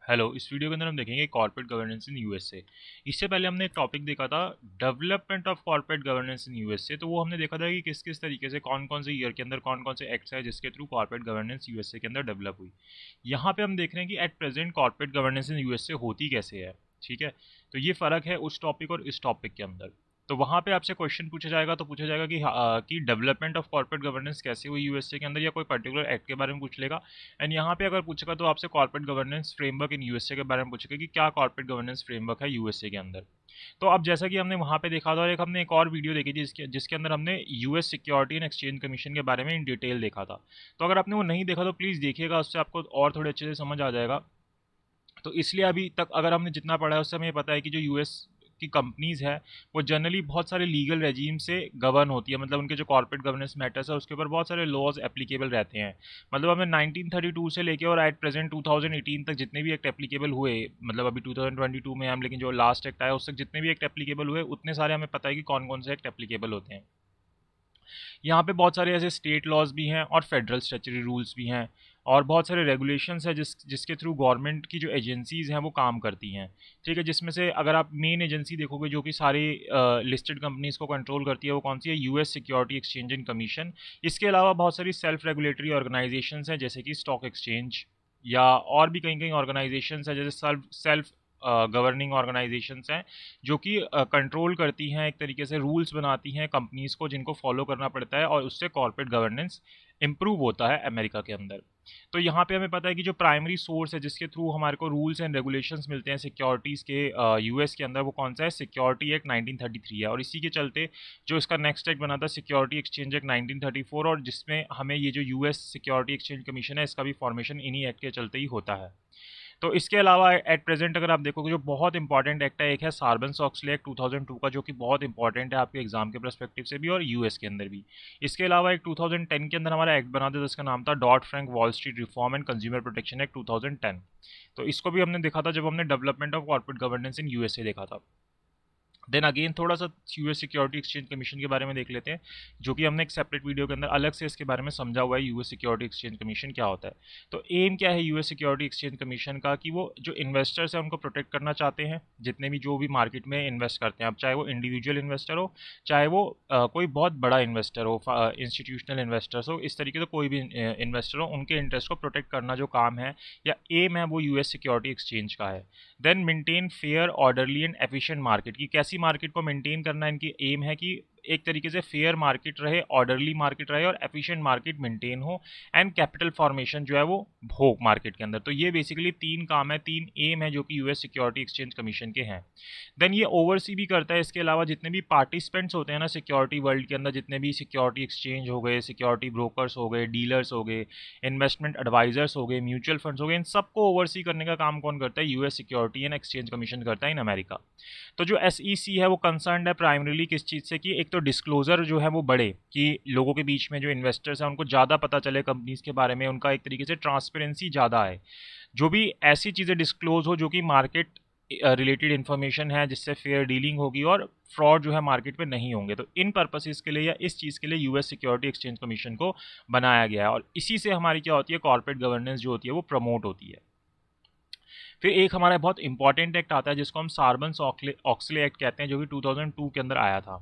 Hello. इस video के अंदर हम देखेंगे कॉर्पोरेट गवर्नेंस इन यूएसए। इससे पहले हमने एक टॉपिक देखा था, development of corporate governance in USA. तो वो हमने देखा था कि किस किस तरीके से कौन कौन से ईयर के अंदर कौन कौन से एक्ट्स है जिसके थ्रू कॉर्पोरेट गवर्नेंस यूएसए के अंदर डेवलप हुई। यहाँ पे हम देख रहे हैं कि at present corporate governance in USA होती कैसे है। ठीक है, तो ये फ़र्क है उस टॉपिक और इस टॉपिक के अंदर। तो वहाँ पे आपसे क्वेश्चन पूछा जाएगा, तो पूछा जाएगा कि डेवलपमेंट ऑफ कॉर्पोरेट गवर्नेंस कैसे हुई यूएसए के अंदर, या कोई पर्टिकुलर एक्ट के बारे में पूछ लेगा। एंड यहाँ पे अगर पूछेगा तो आपसे corporate governance framework in USA के बारे में पूछेगा कि क्या कॉर्पोरेट गवर्नेंस फ्रेमवर्क है यूएसए के अंदर। तो अब जैसा कि हमने वहाँ पे देखा था, और हमने एक और वीडियो देखी थी जिसके जिसके अंदर हमने US security and exchange commission के बारे में इन डिटेल देखा था। तो अगर आपने वो नहीं देखा तो प्लीज़ देखिएगा, उससे आपको और थोड़े अच्छे से समझ आ जाएगा। तो इसलिए अभी तक अगर हमने जितना पढ़ा है उससे हमें पता है कि जो यूएस की कंपनीज है वो जनरली बहुत सारे लीगल रेजीम से गवर्न होती है। मतलब उनके जो कॉर्पोरेट गवर्नेंस मैटर्स है उसके ऊपर बहुत सारे लॉज एप्लीकेबल रहते हैं। मतलब हमें 1932 से लेके और एट प्रेजेंट 2018 तक जितने भी एक्ट एप्लीकेबल हुए, मतलब अभी 2022 में हम, लेकिन जो लास्ट एक्ट आया उस तक जितने भी एक्ट एप्लीकेबल हुए उतने सारे हमें पता है कि कौन कौन से एक्ट एप्लीकेबल होते हैं। यहाँ पे बहुत सारे ऐसे स्टेट लॉज भी हैं और फेडरल स्टैट्यूटरी रूल्स भी हैं, और बहुत सारे रेगुलेशंस हैं जिसके थ्रू गवर्नमेंट की जो एजेंसीज हैं वो काम करती हैं। ठीक है, जिसमें से अगर आप मेन एजेंसी देखोगे जो कि सारी लिस्टेड कंपनीज को कंट्रोल करती है वो कौन सी है, US security exchange and commission. इसके अलावा बहुत सारी सेल्फ रेगुलेटरी ऑर्गेनाइजेशंस हैं जैसे कि स्टॉक एक्सचेंज, या और भी कई कई ऑर्गेनाइजेशंस हैं जैसे सेल्फ सेल्फ गवर्निंग ऑर्गेनाइजेशंस हैं जो कि कंट्रोल करती हैं, एक तरीके से रूल्स बनाती हैं कंपनीज को जिनको फॉलो करना पड़ता है, और उससे कॉर्पोरेट गवर्नेंस इंप्रूव होता है अमेरिका के अंदर। तो यहाँ पे हमें पता है कि जो प्राइमरी सोर्स है जिसके थ्रू हमारे को रूल्स एंड रेगुलेशंस मिलते हैं सिक्योरिटीज़ के यूएस के अंदर, वो कौन सा है, सिक्योरिटी एक्ट 1933 है। और इसी के चलते जो इसका नेक्स्ट एक्ट बना था सिक्योरिटी एक्सचेंज एक्ट 1934, और जिसमें हमें ये जो यूएस सिक्योरिटी एक्सचेंज कमीशन है इसका भी फॉर्मेशन इन्हीं एक्ट के चलते ही होता है। तो इसके अलावा एट प्रेजेंट अगर आप देखोगे जो बहुत इंपॉर्टेंट एक्ट है, एक है सार्बन्स ऑक्सले एक्ट 2002 का, जो कि बहुत इंपॉर्टेंट है आपके एग्जाम के परस्पेक्टिव से भी और यूएस के अंदर भी। इसके अलावा एक 2010 के अंदर हमारा एक्ट बना था जिसका नाम था dot Frank wall street reform and consumer protection act 2010। तो इसको भी हमने देखा था जब हमने development of corporate governance in USA देखा था। देन अगेन थोड़ा सा यूएस सिक्योरिटी एक्सचेंज कमीशन के बारे में देख लेते हैं, जो कि हमने एक सेपरेट वीडियो के अंदर अलग से इसके बारे में समझा हुआ है यूएस सिक्योरिटी एक्सचेंज कमीशन क्या होता है। तो एम क्या है यूएस सिक्योरिटी एक्सचेंज कमीशन का, कि वो जो इन्वेस्टर्स हैं उनको प्रोटेक्ट करना चाहते हैं, जितने भी जो भी मार्केट में इन्वेस्ट करते हैं, अब चाहे वो इंडिविजुअल इन्वेस्टर हो, चाहे वो कोई बहुत बड़ा इन्वेस्टर हो, इंस्टीट्यूशनल इन्वेस्टर्स हो, इस तरीके से कोई भी इन्वेस्टर हो, उनके इंटरेस्ट को प्रोटेक्ट करना जो काम है या एम है वो यूएस सिक्योरिटी एक्सचेंज का है। Then maintain fair orderly and efficient market, की कैसी मार्केट को मेंटेन करना इनकी एम है कि एक तरीके से फेयर मार्केट रहे, ऑर्डरली मार्केट रहे और एफिशिएंट मार्केट मेंटेन हो, एंड कैपिटल फॉर्मेशन जो है वो हो मार्केट के अंदर। तो ये बेसिकली तीन काम है, तीन एम है जो कि यूएस सिक्योरिटी एक्सचेंज कमीशन के हैं। देन ये ओवरसी भी करता है इसके अलावा जितने भी पार्टिसिपेंट्स होते हैं ना सिक्योरिटी वर्ल्ड के अंदर, जितने भी सिक्योरिटी एक्सचेंज हो गए, सिक्योरिटी ब्रोकर्स हो गए, डीलर्स हो गए, इन्वेस्टमेंट एडवाइजर्स हो गए, म्यूचुअल फंड्स हो गए, इन सबको ओवरसी करने का काम कौन करता है, US security and exchange commission करता है इन अमेरिका। तो जो एसईसी है वो कंसर्न है प्राइमरीली किस चीज़ से, कि एक तो डिस्क्लोजर जो है वो बढ़े, कि लोगों के बीच में जो इन्वेस्टर्स हैं उनको ज़्यादा पता चले कंपनीज के बारे में, उनका एक तरीके से ट्रांसपेरेंसी ज़्यादा है, जो भी ऐसी चीज़ें डिस्क्लोज हो जो कि मार्केट रिलेटेड इन्फॉर्मेशन है, जिससे फेयर डीलिंग होगी और फ्रॉड जो है मार्केट में नहीं होंगे। तो इन पर्पसेस के लिए या इस चीज़ के लिए यूएस सिक्योरिटी एक्सचेंज कमीशन को बनाया गया है, और इसी से हमारी क्या होती है, कॉर्पोरेट गवर्नेंस जो होती है वो प्रमोट होती है। फिर एक हमारा बहुत इंपॉर्टेंट एक्ट आता है जिसको हम सार्बन्स ऑक्सले एक्ट कहते हैं, जो कि 2002 के अंदर आया था।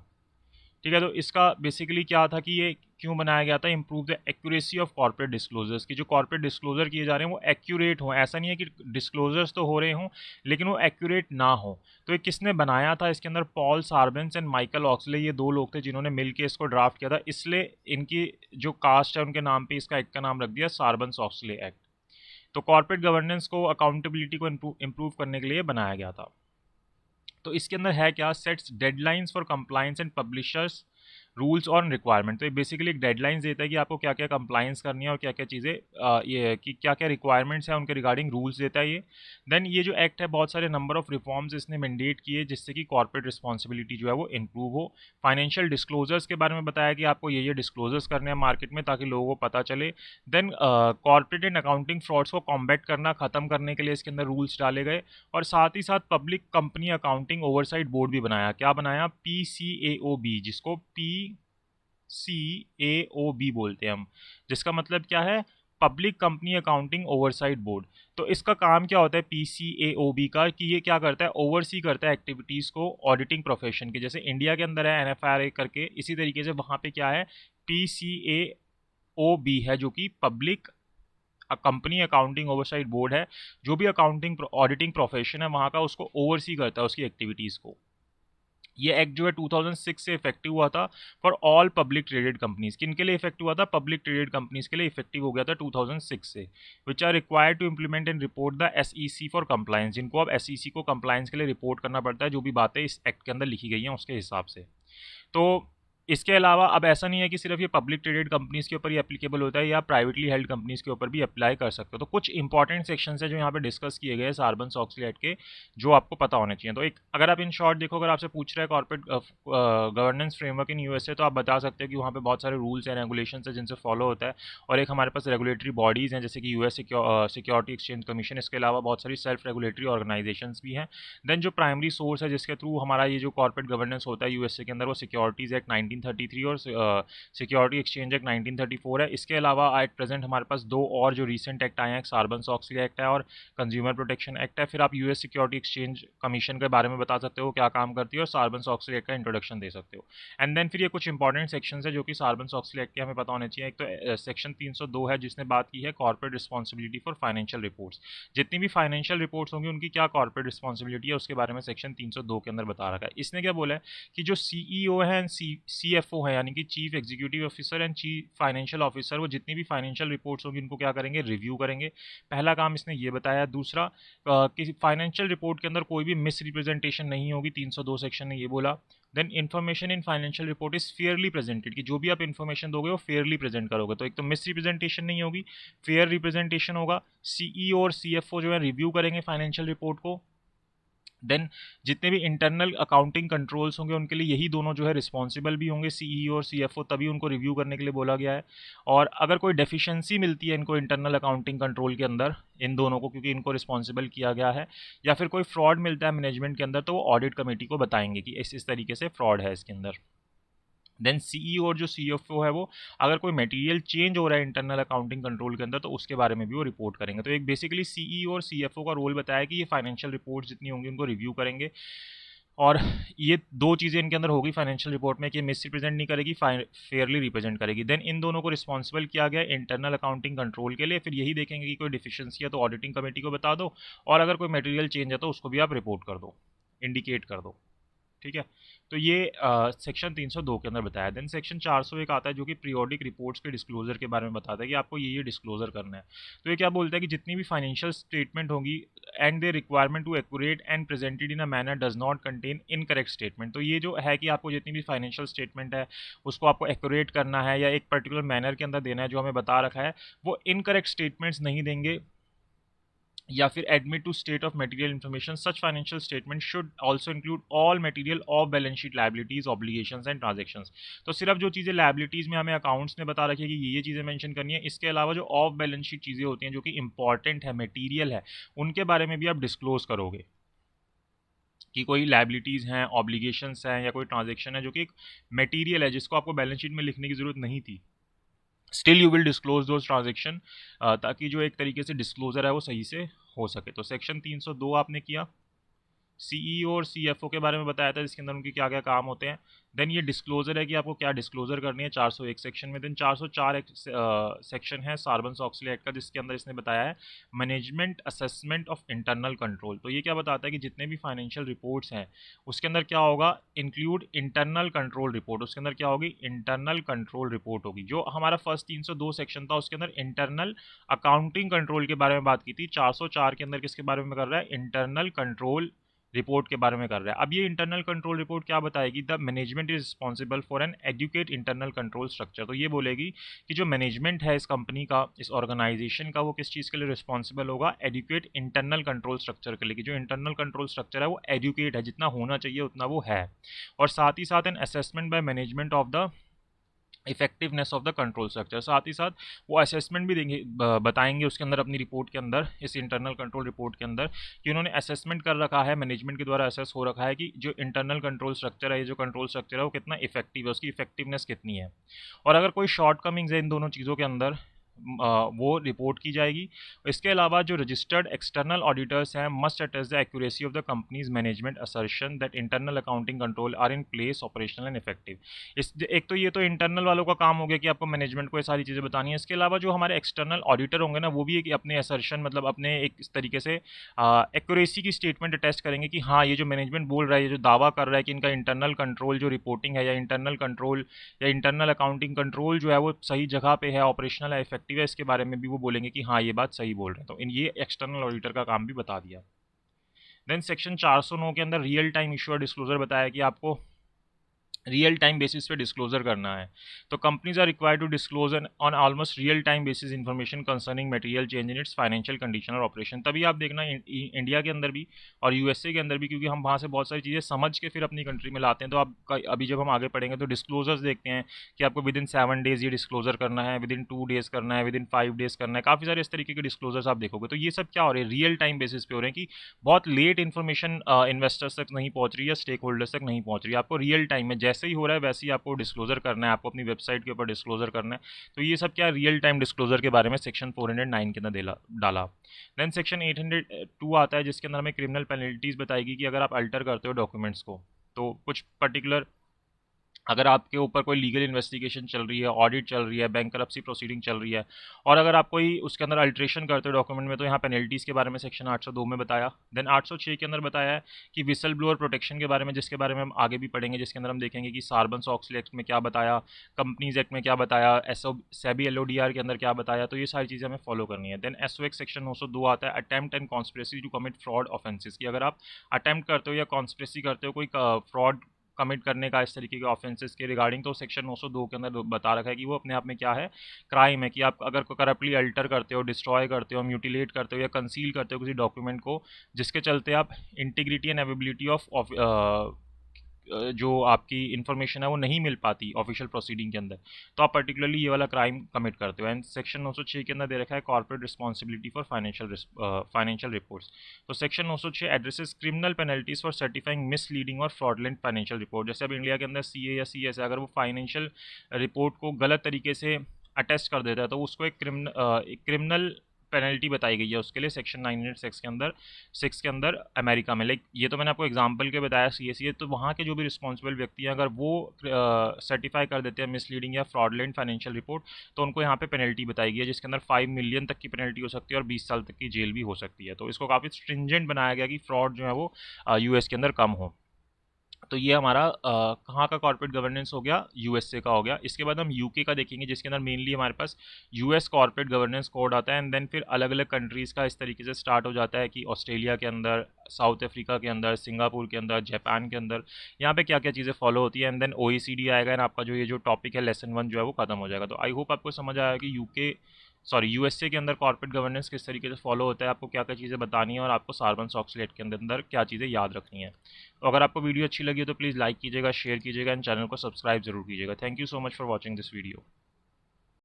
ठीक है, तो इसका बेसिकली क्या था कि ये क्यों बनाया गया था, improve the accuracy of corporate disclosures, की जो कॉर्पोरेट डिस्क्लोजर किए जा रहे हैं वो एक्यूरेट हों। ऐसा नहीं है कि डिस्क्लोजर्स तो हो रहे हों लेकिन वो एक्यूरेट ना हो। तो ये किसने बनाया था, इसके अंदर पॉल सार्बेंस एंड माइकल ऑक्सले, ये दो लोग थे जिन्होंने मिलकर इसको ड्राफ्ट किया था। इसलिए इनकी जो कास्ट है उनके नाम पे इसका एक्ट का नाम रख दिया सार्बेंस ऑक्सले एक्ट। तो कॉर्पोरेट गवर्नेंस को, अकाउंटेबिलिटी को इंप्रूव करने के लिए बनाया गया था। तो इसके अंदर है क्या, sets deadlines for compliance and publishers rules on requirement. तो ये बेसिकली एक डेडलाइंस देता है कि आपको क्या क्या कंप्लायंस करनी है और क्या क्या चीज़ें ये कि क्या क्या रिक्वायरमेंट्स हैं उनके रिगार्डिंग रूल्स देता है ये। देन ये जो एक्ट है बहुत सारे नंबर ऑफ रिफॉर्म्स इसने मैंडेट किए जिससे कि कॉर्पोरेट रिस्पॉन्सिबिलिटी जो है वो इंप्रूव हो। फाइनेंशियल डिस्क्लोजर्स के बारे में बताया कि आपको ये डिस्क्लोजर्स करने हैं मार्केट में ताकि लोगों को पता चले। Then corporate and accounting frauds को कॉम्बैट करना, खत्म करने के लिए इसके अंदर रूल्स डाले गए। और साथ ही साथ public company accounting oversight board भी बनाया। क्या बनाया, PCAOB, जिसको PCAOB बोलते हैं हम, जिसका मतलब क्या है, public company accounting oversight board. तो इसका काम क्या होता है PCAOB का, कि ये क्या करता है, ओवरसी करता है एक्टिविटीज़ को ऑडिटिंग प्रोफेशन के। जैसे इंडिया के अंदर है NFRA करके, इसी तरीके से वहाँ पे क्या है PCAOB है, जो कि public company accounting oversight board है। जो भी अकाउंटिंग ऑडिटिंग प्रोफेशन है वहाँ का, उसको ओवरसी करता है उसकी एक्टिविटीज़ को। ये एक्ट जो है 2006 से इफेक्टिव हुआ था for all public traded companies. किन के लिए इफेक्टिव हुआ था, पब्लिक ट्रेडेड कंपनीज के लिए इफेक्टिव हो गया था 2006 से। Which are required to implement and report the SEC for compliance, जिनको अब SEC को कंप्लायंस के लिए रिपोर्ट करना पड़ता है, जो भी बातें इस एक्ट के अंदर लिखी गई हैं उसके हिसाब से। तो इसके अलावा अब ऐसा नहीं है कि सिर्फ ये पब्लिक ट्रेडेड कंपनीज के ऊपर ही एप्लीकेबल होता है, या प्राइवेटली हेल्ड कंपनीज के ऊपर भी अप्लाई कर सकते हो। तो कुछ इंपॉर्टेंट सेक्शंस है जो यहाँ पे डिस्कस किए गए हैं सार्बन-ऑक्सली एक्ट के, जो आपको पता होने चाहिए। तो एक अगर आप इन शॉर्ट देखो, अगर आपसे पूछ रहा है corporate governance framework in USA, तो आप बता सकते हो कि वहाँ पे बहुत सारे रूल्स एंड रेगुलेशन है जिनसे फॉलो होता है। और एक हमारे पास रेगुलेटरी बॉडीज़ हैं जैसे कि US सिक्योरिटी एक्सचेंज कमीशन। इसके अलावा बहुत सारी सेल्फ रेगुलेटरी ऑर्गेनाइजेशंस भी हैं। देन जो प्राइमरी सोर्स है जिसके थ्रू हमारा ये जो कॉर्पोरेट गवर्नेंस होता है USA के अंदर, वो सिक्योरिटीज़ एक्ट 1933 और सिक्योरिटी एक्सचेंज एक्ट 1934 है। इसके अलावा एट प्रेजेंट हमारे पास दो और जो रिसेंट एक्ट आए हैं, सार्बन-ऑक्सली एक्ट है और कंज्यूमर प्रोटेक्शन एक्ट है। फिर आप US सिक्योरिटी एक्सचेंज कमीशन के बारे में बता सकते हो क्या काम करती है, और सार्बन-ऑक्सली एक्ट का इंट्रोडक्शन दे सकते हो। एंड देन फिर ये कुछ इंपॉर्टेंट सेक्शंस है जो कि सार्बन-ऑक्सली एक्ट के हमें पता होने चाहिए। एक तो सेक्शन 302 है जिसने बात की है corporate responsibility for financial reports. जितनी भी फाइनेंशियल रिपोर्ट्स होंगी उनकी क्या कॉर्पोरेट रिस्पॉन्सिबिलिटी है, उसके बारे में सेक्शन 302 के अंदर बता रखा है। इसने क्या बोला है कि जो CEO है एंड CFO है, यानी कि chief executive officer and chief financial officer, वो जितनी भी फाइनेंशियल रिपोर्ट्स होंगी उनको क्या करेंगे, रिव्यू करेंगे। पहला काम इसने ये बताया। दूसरा, किसी फाइनेंशियल रिपोर्ट के अंदर कोई भी मिस रिप्रेजेंटेशन नहीं होगी, 302 सेक्शन ने ये बोला। Then information in financial report is fairly presented, कि जो भी आप इन्फॉर्मेशन दोगे वो फेयरली प्रेजेंट करोगे। तो एक तो मिस रिप्रेजेंटेशन नहीं होगी, फेयर रिप्रेजेंटेशन होगा। CEO और CFO जो है रिव्यू करेंगे फाइनेंशियल रिपोर्ट को। देन जितने भी इंटरनल अकाउंटिंग कंट्रोल्स होंगे उनके लिए यही दोनों जो है रिस्पॉन्सिबल भी होंगे, CEO और CFO, तभी उनको रिव्यू करने के लिए बोला गया है। और अगर कोई डेफिशिएंसी मिलती है इनको इंटरनल अकाउंटिंग कंट्रोल के अंदर, इन दोनों को, क्योंकि इनको रिस्पॉन्सिबल किया गया है, या फिर कोई फ्रॉड मिलता है मैनेजमेंट के अंदर, तो वो ऑडिट कमेटी को बताएंगे कि इस तरीके से फ्रॉड है इसके अंदर। देन CEO और जो CFO है वो, अगर कोई मटेरियल चेंज हो रहा है इंटरनल अकाउंटिंग कंट्रोल के अंदर, तो उसके बारे में भी वो रिपोर्ट करेंगे। तो एक बेसिकली CEO और CFO का रोल बताया कि ये फाइनेंशियल रिपोर्ट जितनी होंगी उनको रिव्यू करेंगे। और ये दो चीज़ें इनके अंदर होगी फाइनेंशियल रिपोर्ट में, कि मिस रिप्रेजेंट नहीं करेगी, फेयरली रिप्रेजेंट करेगी। देन इन दोनों को रिस्पॉन्सिबल किया गया इंटरनल अकाउंटिंग कंट्रोल के लिए। फिर यही देखेंगे कि कोई डिफिशियंसी है तो ऑडिटिंग कमेटी को बता दो, और अगर कोई मटेरियल चेंज है तो उसको भी आप रिपोर्ट कर दो, इंडिकेट कर दो। ठीक है, तो ये सेक्शन 302 के अंदर बताया। देन सेक्शन 401 आता है जो कि पीरियोडिक रिपोर्ट्स के डिस्क्लोजर के बारे में बताता है कि आपको ये डिस्क्लोजर करना है। तो ये क्या बोलता है कि जितनी भी फाइनेंशियल स्टेटमेंट होगी and they requirement to accurate and presented in a manner does not contain incorrect statement. तो ये जो है कि आपको जितनी भी फाइनेंशियल स्टेटमेंट है उसको आपको एक्यूरेट करना है या एक पर्टिकुलर मैनर के अंदर देना है जो हमें बता रखा है, वो इनकरेक्ट स्टेटमेंट्स नहीं देंगे, या फिर admit to state of material information. Such financial statement should also include all material off balance sheet liabilities, obligations and transactions. तो सिर्फ जो चीज़ें liabilities में हमें अकाउंट्स ने बता रखी है कि ये चीज़ें मेंशन करनी है, इसके अलावा जो ऑफ बैलेंस शीट चीज़ें होती हैं जो कि इंपॉर्टेंट है, मटेरियल है, उनके बारे में भी आप डिस्क्लोज करोगे कि कोई लाइबिलिटीज़ हैं, ऑब्लिगेशंस हैं, या कोई ट्रांजेक्शन है जो कि एक मटेरियल है जिसको आपको बैलेंस शीट में लिखने की ज़रूरत नहीं थी। Still you will disclose those transaction, ताकि जो एक तरीके से डिस्क्लोजर है वो सही से हो सके। तो सेक्शन 302 आपने किया। CEO और CFO के बारे में बताया था जिसके अंदर उनके क्या क्या काम होते हैं। देन ये डिस्क्लोजर है कि आपको क्या डिस्क्लोजर करनी है 401 सेक्शन में। देन 404 एक सेक्शन है सार्बन-ऑक्सली एक्ट का जिसके अंदर इसने बताया है management assessment of internal control. तो ये क्या बताता है कि जितने भी फाइनेंशियल रिपोर्ट्स हैं उसके अंदर क्या होगा, इंक्लूड इंटरनल कंट्रोल रिपोर्ट। उसके अंदर क्या होगी, इंटरनल कंट्रोल रिपोर्ट होगी। जो हमारा फर्स्ट 302 सेक्शन था उसके अंदर इंटरनल अकाउंटिंग कंट्रोल के बारे में बात की थी, 404 के अंदर किसके बारे में कर रहा है, इंटरनल कंट्रोल रिपोर्ट के बारे में कर रहा है। अब ये इंटरनल कंट्रोल रिपोर्ट क्या बताएगी, the management is responsible for an adequate internal control structure. तो ये बोलेगी कि जो मैनेजमेंट है इस कंपनी का, इस ऑर्गेनाइजेशन का, वो किस चीज़ के लिए रिस्पॉन्सिबल होगा, एडुकेट इंटरनल कंट्रोल स्ट्रक्चर के लिए, कि जो इंटरनल कंट्रोल स्ट्रक्चर है वो एडुकेट है, जितना होना चाहिए उतना वो है। और साथ ही साथ an assessment by management of the effectiveness of the control structure. साथ ही साथ वो असेसमेंट भी देंगे, बताएंगे उसके अंदर अपनी रिपोर्ट के अंदर, इस इंटरनल कंट्रोल रिपोर्ट के अंदर, कि उन्होंने असेसमेंट कर रखा है, मैनेजमेंट के द्वारा असेस हो रखा है कि जो इंटरनल कंट्रोल स्ट्रक्चर है, ये जो कंट्रोल स्ट्रक्चर है वो कितना इफेक्टिव है, उसकी इफेक्टिवनेस कितनी है। और अगर कोई शॉर्ट कमिंग्स है इन दोनों चीज़ों के अंदर, वो रिपोर्ट की जाएगी। इसके अलावा जो रजिस्टर्ड एक्सटर्नल ऑडिटर्स हैं must attest the accuracy of the company's management assertion that internal accounting control are in place operational and effective. इस एक तो ये तो इंटरनल वालों का काम हो गया कि आपको मैनेजमेंट को ये सारी चीज़ें बतानी है। इसके अलावा जो हमारे एक्सटर्नल ऑडिटर होंगे ना, वो भी एक अपने असर्शन मतलब अपने एक इस तरीके से एक्यूरेसी की स्टेटमेंट अटेस्ट करेंगे कि हाँ ये जो मैनेजमेंट बोल रहा है, ये जो दावा कर रहा है कि इनका इंटरनल कंट्रोल जो रिपोर्टिंग है या इंटरनल कंट्रोल या इंटरनल अकाउंटिंग कंट्रोल जो है वो सही जगह पे है, ऑपरेशनल है, इफेक्टिव है, इसके बारे में भी वो बोलेंगे कि हाँ ये बात सही बोल रहे हैं। तो इन ये एक्सटर्नल ऑडिटर का काम भी बता दिया। देन सेक्शन 409 के अंदर रियल टाइम इशूअर डिस्क्लोजर बताया कि आपको रियल टाइम बेसिस पे डिस्क्लोजर करना है। तो companies are required to disclose on almost real time basis information concerning material change in its financial condition और ऑपरेशन। तभी आप देखना इंडिया के अंदर भी और यूएसए के अंदर भी, क्योंकि हम वहाँ से बहुत सारी चीज़ें समझ के फिर अपनी कंट्री में लाते हैं। तो आप अभी जब हम आगे पढ़ेंगे तो डिस्क्लोजर्स देखते हैं कि आपको विद इन 7 डेज ये डिस्क्लोजर करना है, विद इन 2 डेज करना है, विद इन 5 डेज करना है। काफ़ी सारे इस तरीके के डिस्क्लोजर्स आप देखोगे। तो ये सब क्या हो रहे हैं, रियल टाइम बेसिस पे हो रहे हैं कि बहुत लेट इन्फॉर्मेशन इन्वेस्टर्स तक नहीं पहुंच रही है, स्टेक होल्डर्स तक नहीं पहुंच रही है। आपको रियल टाइम में जैसे ही हो रहा है वैसे ही आपको डिस्क्लोजर करना है, आपको अपनी वेबसाइट के ऊपर डिस्क्लोजर करना है। तो ये सब क्या रियल टाइम डिस्क्लोजर के बारे में सेक्शन 409 के अंदर डाला। देन सेक्शन 802 आता है जिसके अंदर हमें क्रिमिनल पेनल्टीज बताएगी कि अगर आप अल्टर करते हो डॉक्यूमेंट्स को, तो कुछ पर्टिकुलर अगर आपके ऊपर कोई लीगल इन्वेस्टिगेशन चल रही है, ऑडिट चल रही है, बैंकरप्सी प्रोसीडिंग चल रही है और अगर आप कोई उसके अंदर अल्ट्रेशन करते हो डॉक्यूमेंट में, तो यहाँ पेनल्टीज़ के बारे में सेक्शन 802 में बताया। देन 806 के अंदर बताया है कि विसल ब्लोअर प्रोटेक्शन के बारे में, जिसके बारे में हम आगे भी पढ़ेंगे, जिसके अंदर हम देखेंगे कि सार्बन-ऑक्सले एक्ट में क्या बताया, कंपनीज एक्ट में क्या बताया, सेबी एलओडीआर के अंदर क्या बताया। तो ये सारी चीज़ें हमें फॉलो करनी है। देन एसओएक्स सेक्शन 902 आता है attempt and conspiracy to commit fraud offences, कि अगर आप अटेम्प्ट करते हो या कॉन्स्पिरेसी करते हो कोई फ्रॉड कमिट करने का इस तरीके के ऑफेंसेस के रिगार्डिंग, तो सेक्शन 902 के अंदर बता रखा है कि वो अपने आप में क्या है, क्राइम है। कि आप अगर करप्टली अल्टर करते हो, डिस्ट्रॉय करते हो, म्यूटिलेट करते हो या कंसील करते हो किसी डॉक्यूमेंट को, जिसके चलते आप इंटीग्रिटी एंड एवेबिलिटी ऑफ जो आपकी इन्फॉर्मेशन है वो नहीं मिल पाती ऑफिशियल प्रोसीडिंग के अंदर, तो आप पर्टिकुलरली ये वाला क्राइम कमिट करते हो। एंड सेक्शन 906 के अंदर दे रखा है corporate responsibility for financial reports. तो section 906 addresses criminal penalties for certifying misleading और फ्रॉडलेंट फाइनेंशियल रिपोर्ट। जैसे अब इंडिया के अंदर सीए या सीएस है, अगर वो फाइनेंशियल रिपोर्ट को गलत तरीके से अटेस्ट कर देता है तो उसको एक क्रिमिनल पेनल्टी बताई गई है उसके लिए सेक्शन 906 के अंदर 6 के अंदर अमेरिका में। लाइक ये तो मैंने आपको एग्जांपल के बताया सीएसीए, तो वहाँ के जो भी रिस्पॉन्सिबल व्यक्ति हैं अगर वो सर्टिफाई कर देते हैं मिसलीडिंग या फ्रॉडलेंट फाइनेंशियल रिपोर्ट, तो उनको यहाँ पे पेनल्टी बताई गई है जिसके अंदर 5 मिलियन तक की पेनल्टी हो सकती है और 20 साल तक की जेल भी हो सकती है। तो इसको काफ़ी स्ट्रिंजेंट बनाया गया कि फ्रॉड जो है वो यूएस के अंदर कम हो। तो ये हमारा कहाँ का कॉर्पोरेट गवर्नेंस हो गया, यूएसए का हो गया। इसके बाद हम यूके का देखेंगे जिसके अंदर मेनली हमारे पास यूएस कॉर्पोरेट गवर्नेंस कोड आता है एंड देन फिर अलग अलग कंट्रीज़ का इस तरीके से स्टार्ट हो जाता है कि ऑस्ट्रेलिया के अंदर, साउथ अफ्रीका के अंदर, सिंगापुर के अंदर, जापान के अंदर यहाँ पे क्या क्या चीज़ें फॉलो होती है। एंड देन ओईसीडी आएगा एंड आपका जो ये जो टॉपिक है लेसन 1 जो है वो खत्म हो जाएगा। तो आई होप आपको समझ आया कि यूएसए के अंदर कॉर्पोरेट गवर्नेंस किस तरीके से फॉलो होता है, आपको क्या क्या चीज़ें बतानी है और आपको सार्बन-ऑक्सले एक्ट के अंदर क्या चीज़ें याद रखनी है। तो अगर आपको वीडियो अच्छी लगी हो तो प्लीज़ लाइक कीजिएगा, शेयर कीजिएगा एंड चैनल को सब्सक्राइब जरूर कीजिएगा। Thank you so much for watching this video.